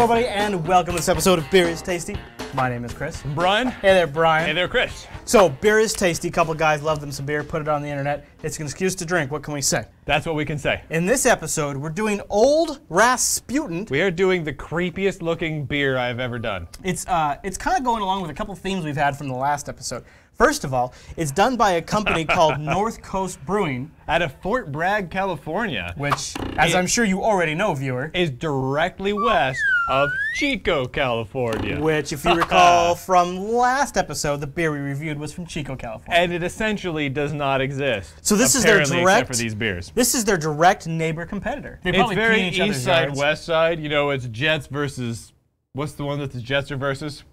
everybody, and welcome to this episode of Beer is Tasty. My name is Chris. I'm Brian. Hey there, Brian. Hey there, Chris. So, beer is tasty. A couple of guys love them some beer, put it on the internet. It's an excuse to drink. What can we say? That's what we can say. In this episode, we're doing Old Rasputin. We are doing the creepiest looking beer I've ever done. It's kind of going along with a couple themes we've had from the last episode. First of all, it's done by a company called North Coast Brewing. Out of Fort Bragg, California. Which, as I'm sure you already know, viewer, is directly west of Chico, California. Which, if you recall from last episode, the beer we reviewed was from Chico, California. And it essentially does not exist. So this is their direct, except for these beers. This is their direct neighbor competitor. They it's very east side, west side. You know, it's Jets versus, what's the one that the Jets are versus?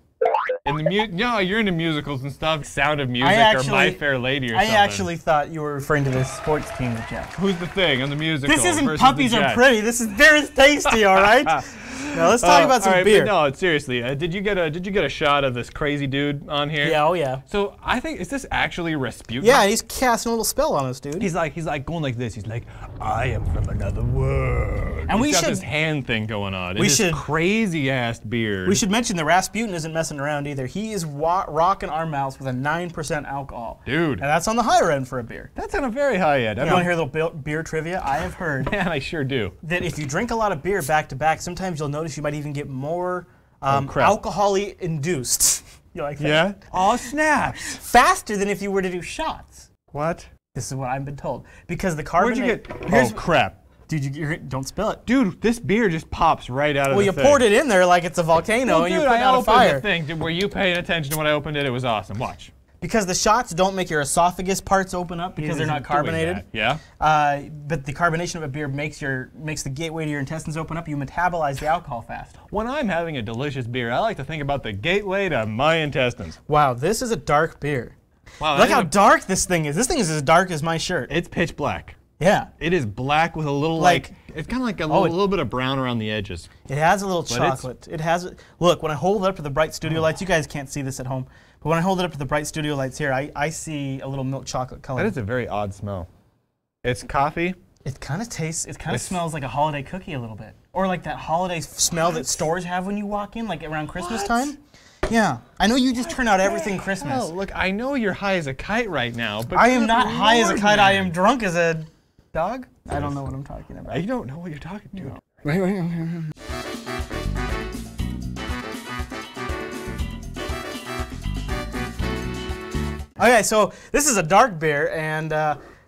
In the no, you're into musicals and stuff. Sound of Music or My Fair Lady or something. I actually thought you were referring to the sports team, the Jets. Who's the thing on the musical? This isn't Puppies Are Pretty. This is Beer is Tasty, all right? Now let's talk about some beer. No, seriously, did you get a shot of this crazy dude on here? Yeah, oh yeah. So I think, is this actually Rasputin? Yeah, he's casting a little spell on us, dude. He's like going like this. He's like, I am from another world. And he's got this hand thing going on. We should crazy ass beard. We should mention that Rasputin isn't messing around either. He is rocking our mouths with a 9% alcohol. Dude. And that's on the higher end for a beer. That's on a very high end. You want to hear a little beer trivia? I have heard. Man, I sure do. That if you drink a lot of beer back to back, sometimes you'll notice you might even get more alcohol-y induced. You like that? Yeah. Oh, snaps. Faster than if you were to do shots. What? This is what I've been told. Because the carbonate... Where'd you get... Oh, crap. Dude, don't spill it. Dude, this beer just pops right out of the thing. Well, you poured it in there like it's a volcano and you're putting out a fire. Dude, I opened the thing. Were you paying attention to when I opened it? It was awesome. Watch. Because the shots don't make your esophagus parts open up because they're not carbonated. Yeah. But the carbonation of a beer makes the gateway to your intestines open up. You metabolize the alcohol fast. When I'm having a delicious beer, I like to think about the gateway to my intestines. Wow, this is a dark beer. Wow, look how dark this thing is. This thing is as dark as my shirt. It's pitch black. Yeah. It is black with a little it's kind of like a little bit of brown around the edges. It has a little chocolate. It has. Look, when I hold it up to the bright studio lights, you guys can't see this at home. But when I hold it up to the bright studio lights here, I see a little milk chocolate color. That is a very odd smell. It's coffee. It kind of smells like a holiday cookie a little bit. Or like that holiday smell that stores have when you walk in, like around Christmas time. Yeah. I know you just turn out everything Christmas. Oh, look, I know you're high as a kite right now, but I am not high as a kite. I am drunk as a dog. I don't know what I'm talking about. You don't know what you're talking to. No. Wait. Okay, so this is a dark beer, and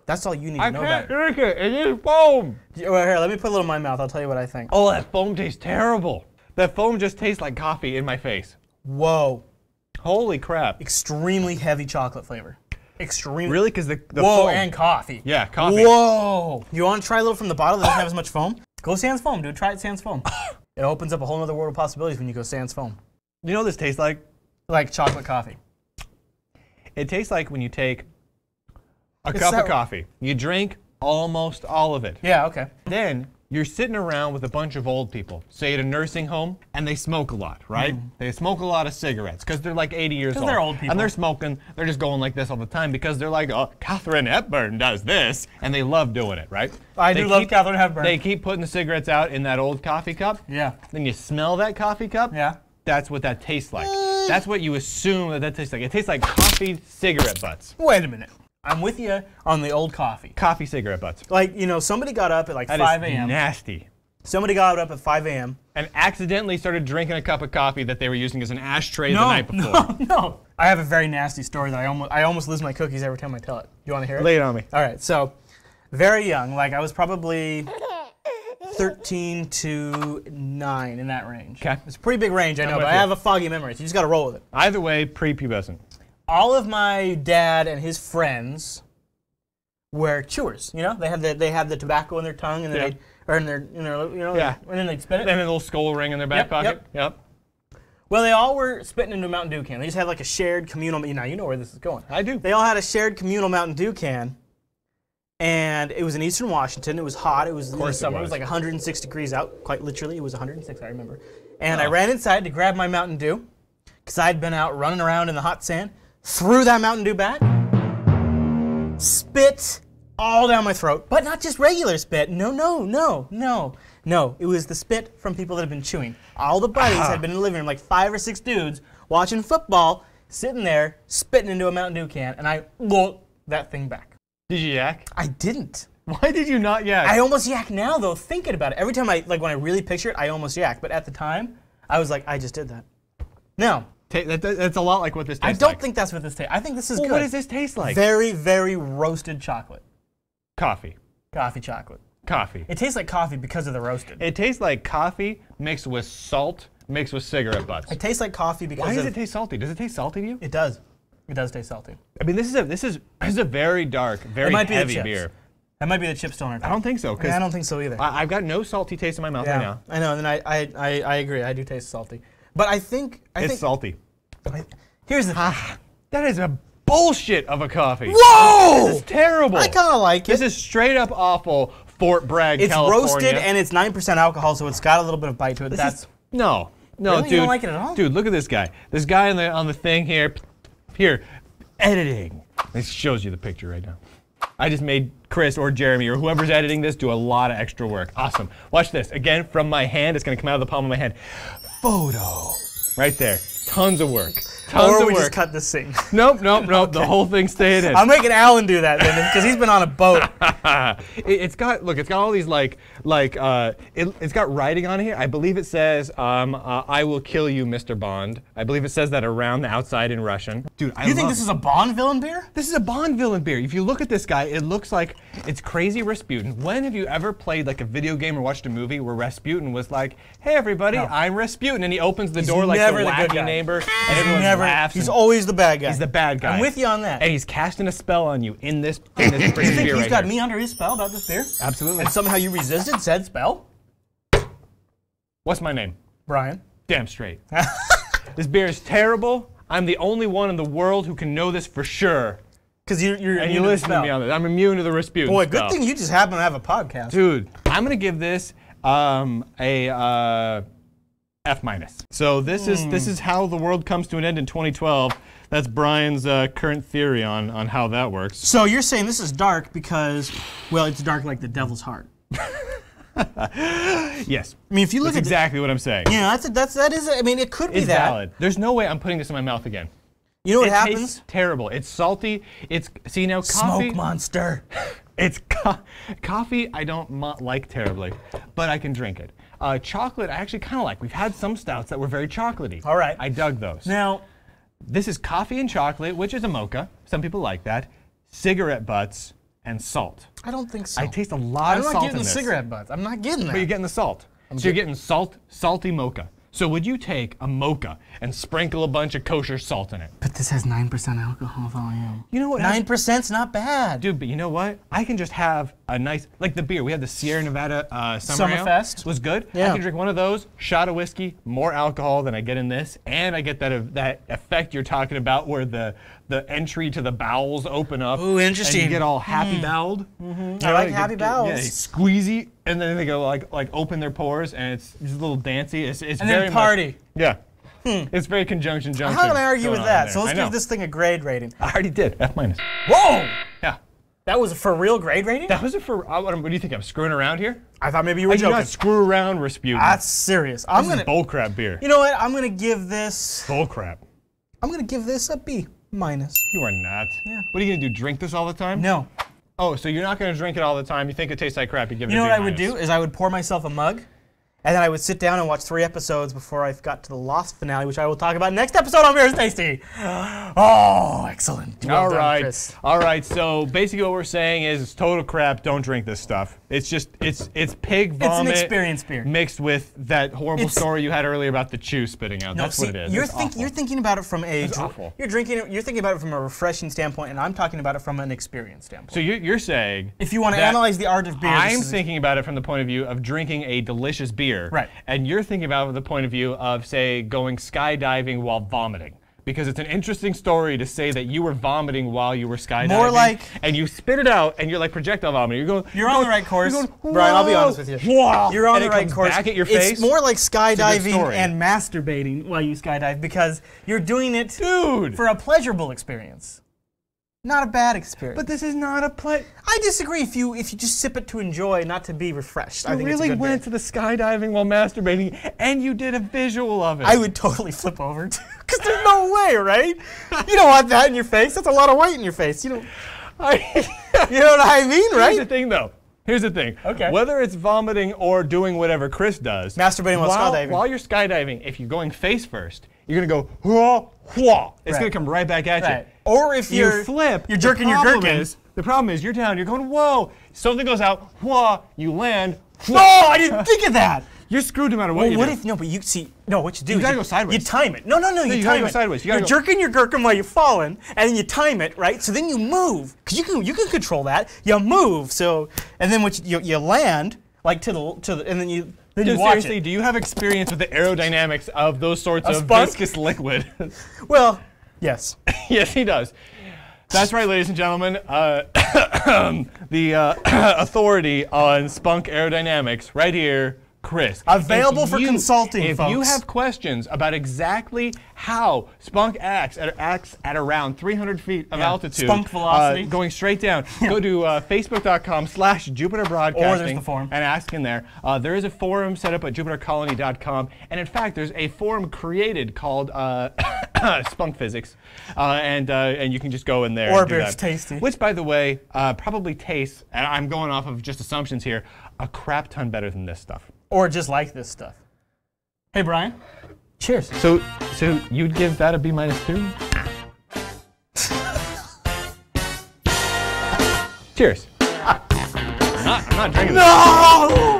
that's all you need to know about it. I can't drink it. It is foam. Here, let me put a little in my mouth. I'll tell you what I think. Oh, that foam tastes terrible. That foam just tastes like coffee in my face. Whoa. Holy crap. Extremely heavy chocolate flavor. Extremely. Really? Because the whoa, foam. and coffee. Yeah, coffee. Whoa. You want to try a little from the bottle that doesn't have as much foam? Go Sans Foam, dude. Try it Sans Foam. It opens up a whole other world of possibilities when you go Sans Foam. You know what this tastes like? Like chocolate coffee. It tastes like when you take a cup of coffee. You drink almost all of it. Yeah, okay. Then you're sitting around with a bunch of old people, say at a nursing home, and they smoke a lot, right? They smoke a lot of cigarettes because they're like 80 years old. Because they're old people. And they're smoking, they're just going like this all the time because they're like, oh, Katharine Hepburn does this, and they love doing it, right? I do love Katharine Hepburn. They keep putting the cigarettes out in that old coffee cup. Yeah. Then you smell that coffee cup. Yeah. That's what that tastes like. That's what you assume that tastes like. It tastes like coffee cigarette butts. Wait a minute. I'm with you on the old coffee. Coffee cigarette butts. Like, you know, somebody got up at like 5 a.m. That is nasty. Somebody got up at 5 a.m. and accidentally started drinking a cup of coffee that they were using as an ashtray the night before. No. I have a very nasty story that I almost lose my cookies every time I tell it. You want to hear it? Lay it on me. All right. So, very young. Like, I was probably 13 to 9 in that range. Okay. It's a pretty big range, I know, but I have a foggy memory, so you just got to roll with it. Either way, prepubescent. All of my dad and his friends were chewers. You know, they had the tobacco in their tongue, and then and then they'd spit it. And a little skull ring in their back pocket. Yep. Well, they all were spitting into a Mountain Dew can. They just had like a shared communal. Now you know where this is going. I do. They all had a shared communal Mountain Dew can, and it was in Eastern Washington. It was hot. It was in the summer. It was like 106 degrees out. Quite literally, it was 106. I remember. And I ran inside to grab my Mountain Dew because I'd been out running around in the hot sand. Threw that Mountain Dew back. Spit all down my throat, but not just regular spit. No. No, it was the spit from people that had been chewing. All the buddies had been in the living room, like 5 or 6 dudes, watching football, sitting there, spitting into a Mountain Dew can, and I looked that thing back. Did you yak? I didn't. Why did you not yak? I almost yak now, though, thinking about it. Every time when I really picture it, I almost yak. But at the time, I was like, I just did that. No. That's a lot like what this tastes like. I don't think that's what this tastes. I think this is good. What does this taste like? Very, very roasted chocolate. Coffee. Coffee chocolate. Coffee. It tastes like coffee because of the roasted. It tastes like coffee mixed with salt, mixed with cigarette butts. It tastes like coffee because Why does it taste salty? Does it taste salty to you? It does. It does taste salty. I mean, this is a very dark, very heavy beer. That might be the chip stoner. I don't think so. I don't think so either. I've got no salty taste in my mouth right now. I know, and then I agree. I do taste salty. But I think... It's salty. Here's the thing. That is a bullshit of a coffee. Whoa! This is terrible. I kind of like it. This is straight up awful Fort Bragg, California. It's roasted and it's 9% alcohol, so it's got a little bit of bite to it. No, really? dude. You don't like it at all? Dude, look at this guy. This guy on the thing here, editing. It shows you the picture right now. I just made Chris or Jeremy or whoever's editing this do a lot of extra work. Awesome. Watch this. Again, from my hand. It's going to come out of the palm of my hand. Photo. Right there. Tons of work. Or we just cut this thing. Nope. Okay. The whole thing stayed in. I'm making Alan do that then, because he's been on a boat. It's got all these it's got writing on here. I believe it says, "I will kill you, Mr. Bond." I believe it says that around the outside in Russian. Dude, You think this is a Bond villain beer? This is a Bond villain beer. If you look at this guy, it looks like it's crazy Rasputin. When have you ever played like a video game or watched a movie where Rasputin was like, "Hey everybody, I'm Rasputin," and he opens the door like the wacky neighbor, and everyone laughs. He's always the bad guy. He's the bad guy. I'm with you on that. And he's casting a spell on you in this freaking beer. You think he's got here. me under his spell about this beer? Absolutely. And somehow you resisted said spell? What's my name? Brian. Damn straight. This beer is terrible. I'm the only one in the world who can know this for sure. Because you're and you listen to me on this. I'm immune to the Rasputin Boy, spell. good thing you just happen to have a podcast. Dude, I'm going to give this a F-. So this is how the world comes to an end in 2012. That's Brian's current theory on how that works. So you're saying this is dark because, well, it's dark like the devil's heart. Yes. I mean, if you look That's exactly what I'm saying. Yeah, that is. I mean, it could be it's that. valid. There's no way I'm putting this in my mouth again. You know what happens? It tastes terrible. It's salty. See now, coffee. Smoke monster. It's coffee. I don't like terribly, but I can drink it. Chocolate, I actually kind of like. We've had some stouts that were very chocolatey. All right. I dug those. Now, this is coffee and chocolate, which is a mocha. Some people like that. Cigarette butts and salt. I don't think so. I taste a lot of salt in this. I'm not getting the cigarette butts. I'm not getting that. But you're getting the salt. So you're getting salty mocha. So would you take a mocha and sprinkle a bunch of kosher salt in it? But this has 9% alcohol volume. You know what? 9%'s not bad. Dude, but you know what? I can just have a nice, like the beer. We had the Sierra Nevada Summerfest. Was good. Yeah. I can drink one of those, shot of whiskey, more alcohol than I get in this, and I get that effect you're talking about where the entry to the bowels open up. Ooh, interesting. And you get all happy-bowled. I like happy bowels. Yeah, squeezy, and then they go like open their pores, and it's just a little dancey. It's and very then party. Yeah. It's very conjunction junction. How can I argue with that? So let's give this thing a grade rating. I already did. F-. Whoa! Yeah. That was a for real grade rating? That was a for. What do you think? I'm screwing around here? I thought maybe you were joking. I do not screw around, Rasputin. That's serious. This is bullcrap beer. You know what? I'm gonna give this. Bullcrap. I'm gonna give this a B-. You are not. Yeah. What are you gonna do? Drink this all the time? No. Oh, so you're not gonna drink it all the time? You think it tastes like crap? You give it a B-. You know what I would do is I would pour myself a mug, and then I would sit down and watch 3 episodes before I got to the Lost finale, which I will talk about next episode on Beer is Tasty. Oh, excellent. Well done, Chris. All right. So basically, what we're saying is it's total crap. Don't drink this stuff. It's just it's pig vomit. It's an experience beer mixed with that horrible story you had earlier about the chew spitting out. That's what it is. You're thinking about it from It's awful. You're thinking about it from a refreshing standpoint, and I'm talking about it from an experience standpoint. So you're saying if you want to analyze the art of beer, I'm thinking about it from the point of view of drinking a delicious beer, right? And you're thinking about it from the point of view of, say, going skydiving while vomiting. Because it's an interesting story to say that you were vomiting while you were skydiving. More like, and you spit it out, and you're like projectile vomiting. You're on the right course. Brian, I'll be honest with you. Whoa. You're on the right course. Back at your face. It's more like skydiving and masturbating while you skydive because you're doing it for a pleasurable experience. Not a bad experience. But this is not a play. I disagree. If you just sip it to enjoy, not to be refreshed, I You think really it's a good went to the skydiving while masturbating, and you did a visual of it. I would totally flip over, because there's no way, right? You don't want that in your face. That's a lot of weight in your face. You know what I mean, right? Here's the thing, though. Here's the thing. Okay. Whether it's vomiting or doing whatever Chris does, masturbating while skydiving. While you're skydiving, if you're going face first, you're gonna go whoa, whoa. It's gonna come right back at you. Or if you flip, you're jerking your gherkin. The problem is you're down. You're going whoa. Something goes out. Whoa. You land. No, I didn't think of that. You're screwed no matter what you do. What if but you see? No, what you do? You gotta go sideways. You time it. No, you gotta go sideways. You're jerking your gherkin while you're falling, and then you time it, right? So then you move, because you can control that. You move, and then what you land like to the and then you. Seriously, do you have experience with the aerodynamics of those sorts of viscous liquid? Well, yes. Yes, he does. That's right, ladies and gentlemen. The authority on spunk aerodynamics, right here, Chris. Available for consulting, folks. If you have questions about exactly how spunk acts at around 300 feet of altitude, spunk velocity, going straight down, go to facebook.com/Jupiter Broadcasting, or there's the forum, and ask in there. There is a forum set up at jupitercolony.com, and in fact, there's a forum created called Spunk Physics, and you can just go in there. Or and do it's that. tasty. Which, by the way, probably tastes, and I'm going off of just assumptions here, a crap ton better than this stuff. Or just like this stuff. Hey, Brian. Cheers. So you'd give that a B-2? Cheers. I'm not drinking this. No!